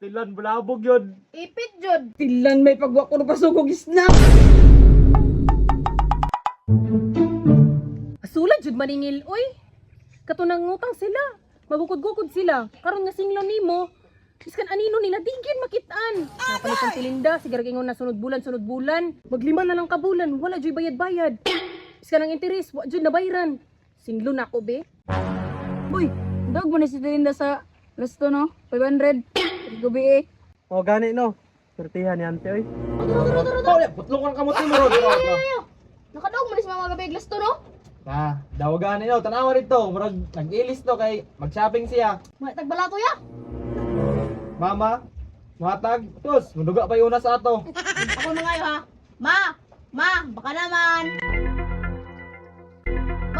Tilan bulabog yun. Ipit jud. Tilan may pagwa ko na pasugog snack. Asulan jud maningil oy. Katunang ngutang sila. Magukod-gukod sila. Karon nga singlo nimo. Iskan anino nila digin makitaan. Napalitan tilinda sigara ingon na sunod bulan. Maglima na lang ka bulan, wala joy bayad-bayad. Iskan ang interes, wa jud nabayran. Singlo na ko be. Uy, dog mo na si Tilinda sa resto no? 500. Gabi eh. O gani no. Surtihan ni ante oy. Putlong kang kamot mo, Rod. Nakadaog mo ni si mama gabi glass to no? Dawagan niyo, tanawa rito. Murag nag-ilis to kay mag-shopping siya. May tagbalato ya. Mama, matag. Tos, munduga pa yun na sa ato. Ako na ngayon ha. Ma, baka naman.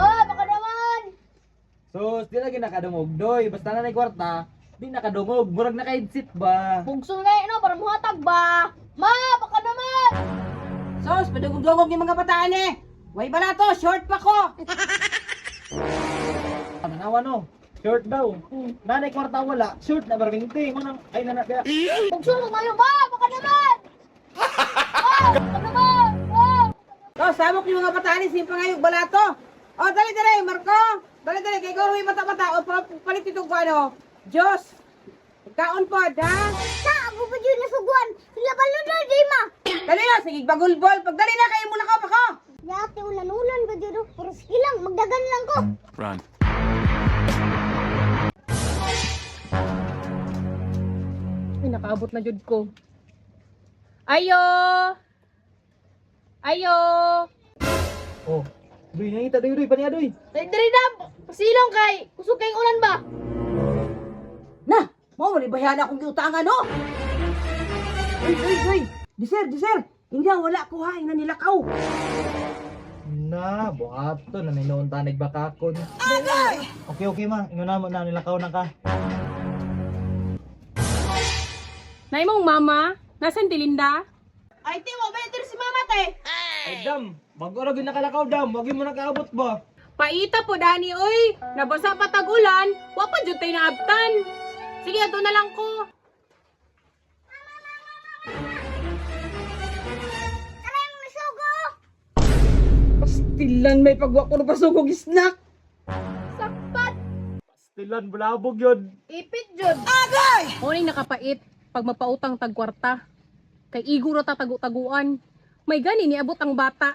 Baka naman. So, di na ginakadungog doy. Basta na kwarta, di nakadungog. Murag naka-headset ba? Bugso na no, para muhatag ba? Ma, baka naman. Sos, padugog-dugog yung mga bataan eh. Way bala to, short pa ko. Tanawa no. Short daw. Nanay kwarta wala. Short na barbingti. Manang ay nanak kaya. Bugso na ngayon, ma, baka naman. Baka naman. Sos, samok yung mga bataan eh, simpa ngayong bala to. O, dali, Marco. Dali, kay Goro yung mata-mata. O, palit itong ko ano. Diyos. Kaon po, ha? Sa, ako pa dyan nasuguan. Sila pala na, di ma. Dali na, sige, bagulbol. Pagdali na kayo muna ka, ko. Yate, ulan-ulan ba dyan? Pero silang, magdagan lang ko. Run. Ay, nakaabot na jud ko. Ayo! Oh. Doy, nangita doy, paniya doy. Diri na, pasilong kay. Kusog kayong ulan ba? Na, mo, bayan akong giutangan, no? Uy. Diser. Hindi, wala ko ha, ina nilakaw. Na, buhato na ninuon tanig bakakon. Okay ma, inguna mo na nilakaw na ka. Nay mong mama, nasan Tilinda? Ay, tiwa, better si mama, te. Ay dam, bago ra gyud nakalakaw dam, wag mo nakaabot ba? Paita po Dani, oy. Nabasa pa tagulan, wa pa jud tay naabtan. Sige, ato na lang ko. Pastilan may pagwa ko na pasugog snack. Sakpat, Tilan bulabog yun. ipit jud. Morning nakapait pag mapautang tagkwarta. Kay igo ra ta tagu-taguan. May gani ni abot ang bata.